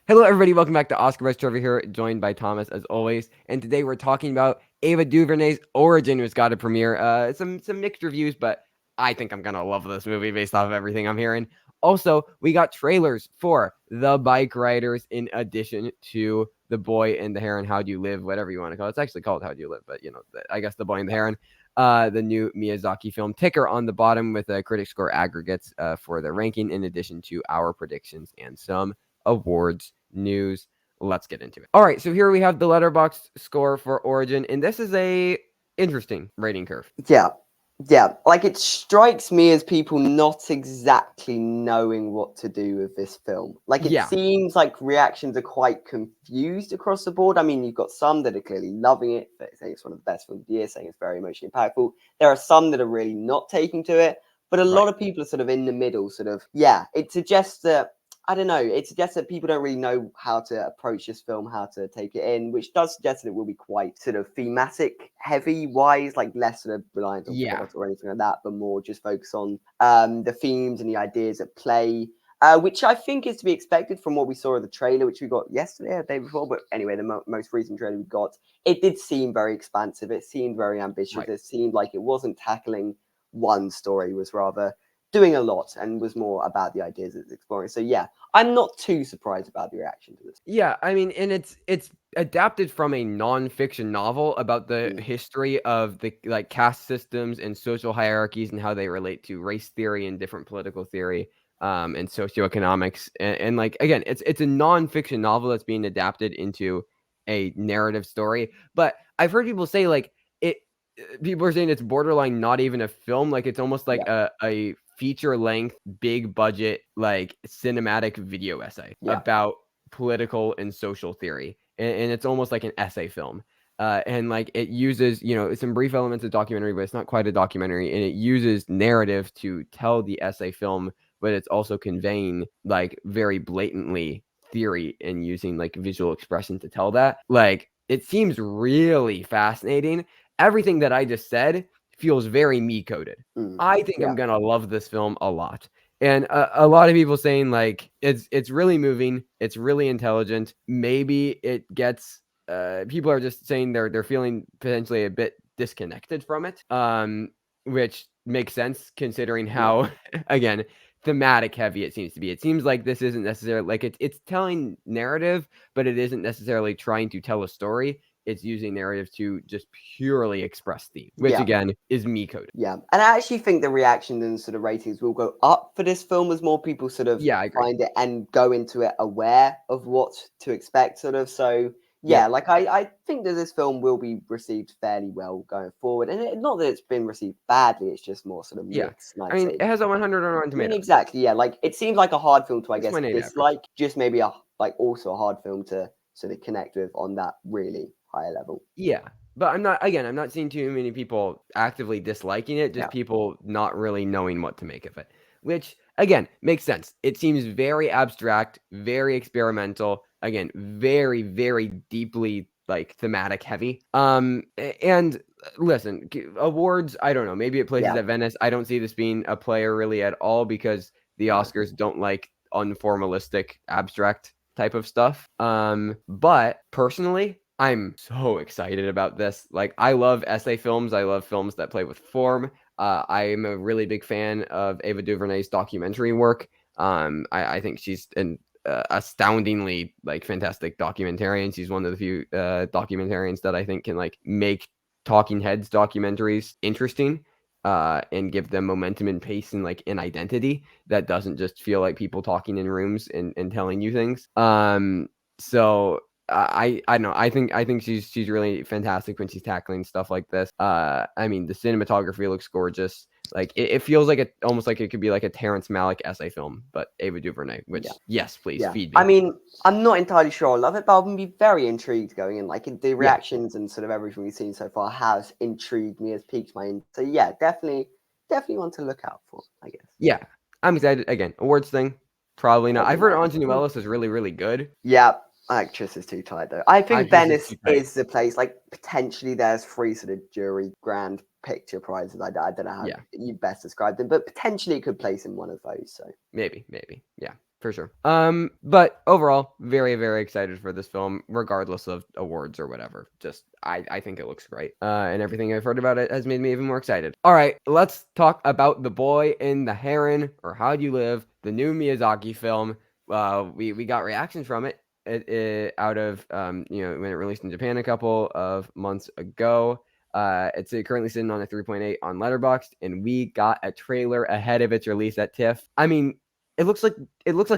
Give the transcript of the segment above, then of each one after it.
Hello, everybody. Welcome back to Oscar Best Trivia here, joined by Thomas as always. And today we're talking about Ava DuVernay's Origin, which got a premiere. Some mixed reviews, but I think I'm gonna love this movie based off of everything I'm hearing. Also, we got trailers for The Bikeriders in addition to The Boy and the Heron. How Do You Live? Whatever you want to call it. It's actually called How Do You Live, but I guess The Boy and the Heron. The new Miyazaki film. Ticker on the bottom with critic score aggregates for the ranking, in addition to our predictions and some awards news. Let's get into it. All right, so here we have the letterbox score for Origin, and this is a interesting rating curve. Yeah. Like, it strikes me as people not exactly knowing what to do with this film. Like, it seems like reactions are quite confused across the board. I mean, you've got some that are clearly loving it, saying it's one of the best films of the year, saying it's very emotionally impactful. There are some that are really not taking to it, but a lot of people are sort of in the middle, it suggests that, I don't know, it suggests that people don't really know how to approach this film, how to take it in, which does suggest that it will be quite sort of thematic heavy wise, like less sort of reliant on plot or anything like that, but more just focus on the themes and the ideas at play, which I think is to be expected from what we saw of the trailer, which we got yesterday or the day before. But anyway, the most recent trailer we got, it did seem very expansive. It seemed very ambitious. It seemed like it wasn't tackling one story, was rather doing a lot and was more about the ideas it's exploring. So yeah, I'm not too surprised about the reaction to this. Yeah, I mean, and it's adapted from a non-fiction novel about the history of the caste systems and social hierarchies and how they relate to race theory and different political theory and socioeconomics. And like again, it's a non-fiction novel that's being adapted into a narrative story. But I've heard people say people are saying it's borderline not even a film. Like it's almost like a feature length, big budget, like cinematic video essay about political and social theory. And it's almost like an essay film. And like it uses, some brief elements of documentary, but it's not quite a documentary. And it uses narrative to tell the essay film, but it's also conveying like very blatantly theory and using like visual expression to tell that. Like it seems really fascinating. Everything that I just said feels very me coded. I think I'm gonna love this film a lot. And a lot of people saying like it's really moving, it's really intelligent. Maybe it gets people are just saying they're feeling potentially a bit disconnected from it, which makes sense considering how again thematic heavy it seems to be. It seems like this isn't necessarily like it's telling narrative, but it isn't necessarily trying to tell a story. It's using narrative to just purely express theme, which again is me coded. Yeah, and I actually think the reaction and sort of ratings will go up for this film as more people sort of I agree. find it and go into it aware of what to expect, sort of. So yeah, like I think that this film will be received fairly well going forward, and not that it's been received badly. It's just more sort of mixed. I mean, it has a 100 on Rotten I mean, Tomatoes. exactly. Yeah, like it seems like a hard film to, I guess, 6.8 average. dislike. Just maybe also a hard film to sort of connect with on that really higher level. Yeah, but I'm not seeing too many people actively disliking it, just people not really knowing what to make of it, which again makes sense. It seems very abstract, very experimental, again, very, very deeply like thematic heavy. And listen, awards, I don't know, maybe it places at Venice. I don't see this being a player really at all because the Oscars don't like unformalistic, abstract type of stuff. But personally, I'm so excited about this. Like, I love essay films. I love films that play with form. I'm a really big fan of Ava DuVernay's documentary work. I think she's an astoundingly like fantastic documentarian. She's one of the few documentarians that I think can like make talking heads documentaries interesting and give them momentum and pace and like an identity that doesn't just feel like people talking in rooms and telling you things. So I don't know. I think she's really fantastic when she's tackling stuff like this. I mean, the cinematography looks gorgeous. Like it feels like almost like it could be like a Terrence Malick essay film, but Ava DuVernay. Which yes, please feed me. I mean, I'm not entirely sure I love it, but I'll be very intrigued going in. Like the reactions and sort of everything we've seen so far has intrigued me, has piqued my interest. So yeah, definitely one to look out for, I guess. Yeah, I'm excited. Again, awards thing, probably not. I've heard Anjanou Ellis is really, really good. Yeah, actress is too tight though. I think Venice is the place. Like potentially, there's 3 sort of jury grand picture prizes. I don't know how you best describe them, but potentially it could place in one of those. So maybe, yeah. For sure. But overall, very, very excited for this film, regardless of awards or whatever. Just, I think it looks great. And everything I've heard about it has made me even more excited. All right, let's talk about The Boy in the Heron, or How'd You Live, the new Miyazaki film. We got reactions from it. Out of when it released in Japan a couple of months ago. It's currently sitting on a 3.8 on Letterboxd, and we got a trailer ahead of its release at TIFF. I mean, it looks like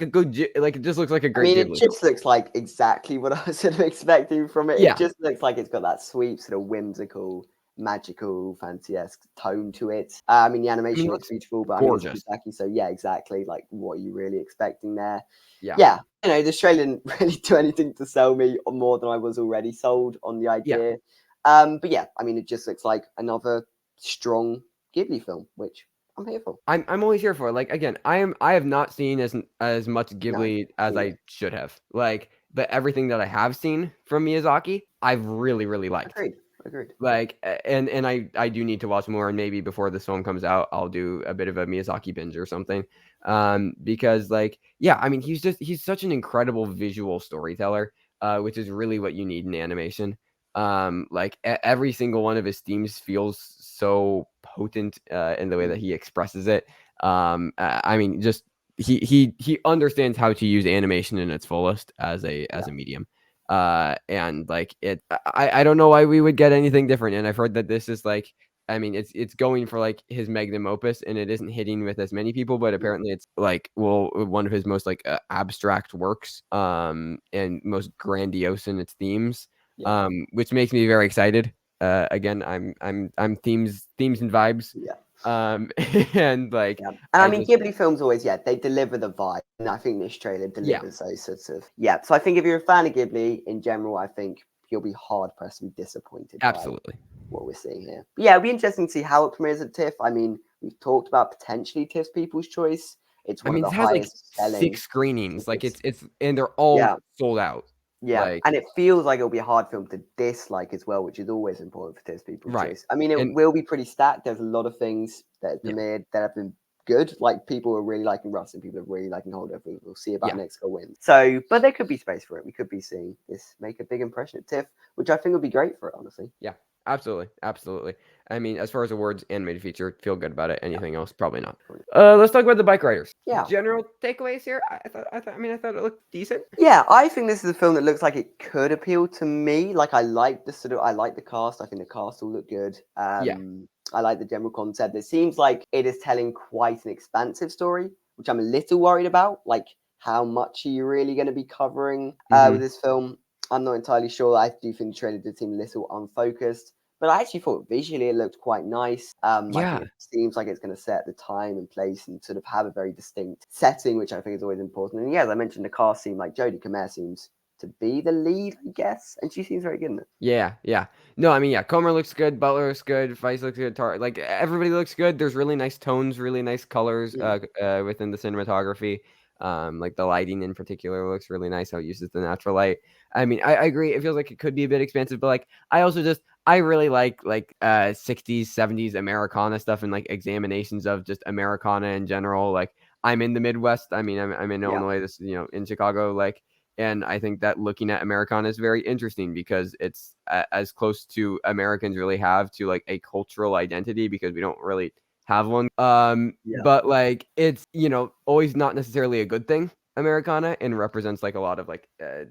a good, it just looks like a great it Ghibli just looks like exactly what I was sort of expecting from it. Yeah. It just looks like it's got that sweet, sort of whimsical, magical, fancy-esque tone to it. The animation looks beautiful, but gorgeous. It's Miyazaki, so yeah, exactly. Like, what are you really expecting there? Yeah. This trailer didn't really do anything to sell me more than I was already sold on the idea. But yeah, it just looks like another strong Ghibli film, which I'm here for. I'm always here for. Like, again, I have not seen as much Ghibli as I should have. Like, but everything that I have seen from Miyazaki, I've really, really liked. Agreed. Like, and I do need to watch more, and maybe before this film comes out, I'll do a bit of a Miyazaki binge or something. Because he's such an incredible visual storyteller, which is really what you need in animation. Every single one of his themes feels so potent in the way that he expresses it. He understands how to use animation in its fullest as a medium. I don't know why we would get anything different. And I've heard that this is it's going for like his magnum opus, and it isn't hitting with as many people, but apparently it's one of his most abstract works, and most grandiose in its themes, which makes me very excited. Again, I'm themes and vibes. Ghibli films always, they deliver the vibe, and I think this trailer delivers those sorts of. So I think if you're a fan of Ghibli in general, I think you'll be hard pressed to be disappointed. Absolutely. By what we're seeing here. But yeah, it'll be interesting to see how it premieres at TIFF. We've talked about potentially TIFF's People's Choice. It's one of the highest selling 6 screenings. And they're all sold out. And it feels like it'll be a hard film to dislike as well, which is always important for TIFF's People's Choice. It will be pretty stacked. There's a lot of things that have premiered that have been good. Like, people are really liking Rust, and people are really liking Holder. We'll see about next go wins. So, but there could be space for it. We could be seeing this make a big impression at TIFF, which I think would be great for it, honestly. Yeah. Absolutely. As far as awards, animated feature, feel good about it. Anything else, probably not. Let's talk about The Bikeriders. General takeaways here. I thought it looked decent. Yeah, I think this is a film that looks like it could appeal to me. Like, I like the cast. I think the cast will look good. I like the general concept. It seems like it is telling quite an expansive story, which I'm a little worried about. Like, how much are you really going to be covering with this film? I'm not entirely sure. I do think the trailer did seem a little unfocused. But I actually thought visually it looked quite nice. It seems like it's going to set the time and place and sort of have a very distinct setting, which I think is always important. And as I mentioned, the cast seemed like Jodie Comer seems to be the lead, I guess, and she seems very good in it. Yeah. No, Comer looks good, Butler looks good, Weiss looks good, everybody looks good. There's really nice tones, really nice colors within the cinematography. The lighting in particular looks really nice, how it uses the natural light. I agree. It feels like it could be a bit expansive, but I really like 60s, 70s Americana stuff, and examinations of just Americana in general. I'm in the Midwest. I'm in Illinois, this in Chicago, and I think that looking at Americana is very interesting because it's as close to Americans really have to a cultural identity, because we don't really have one. But it's always not necessarily a good thing, Americana, and represents a lot of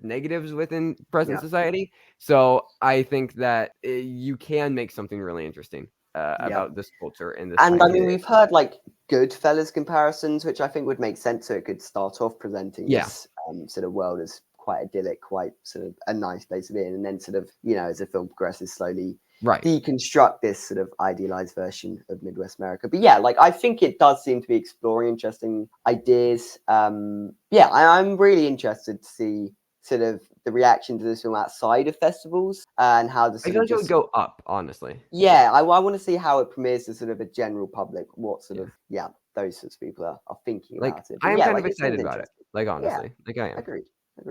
negatives within present society. So I think that you can make something really interesting about this culture in this. And we've heard Goodfellas comparisons, which I think would make sense. So it could start off presenting this sort of world as quite idyllic, quite sort of a nice place to be in, and then sort of as the film progresses, slowly deconstruct this sort of idealized version of Midwest America. But I think it does seem to be exploring interesting ideas. I'm really interested to see sort of the reaction to this film outside of festivals, and how the I feel like it would go up, honestly. I want to see how it premieres to sort of a general public, what sort of those sorts of people are thinking about it. But I am kind of excited about it, honestly. I am. Agreed.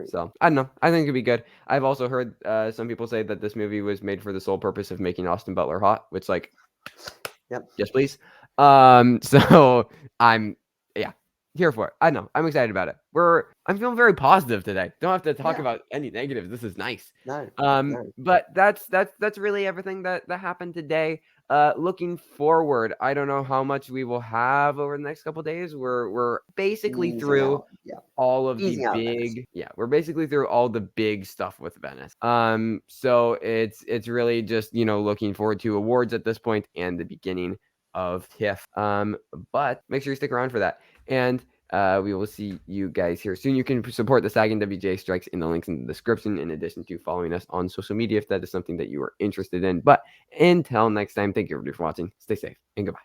So I don't know. I think it'd be good. I've also heard some people say that this movie was made for the sole purpose of making Austin Butler hot, which yes, please. So I'm here for it. I know. I'm excited about it. I'm feeling very positive today. Don't have to talk Yeah. about any negatives. This is nice. No. But that's really everything that happened today. Looking forward, I don't know how much we will have over the next couple of days. We're basically through all of the big, we're basically through all the big stuff with Venice. So it's really just, looking forward to awards at this point and the beginning of TIFF. But make sure you stick around for that. And we will see you guys here soon. You can support the SAG and WJ strikes in the links in the description, in addition to following us on social media if that is something that you are interested in. But until next time, thank you everybody for watching. Stay safe and goodbye.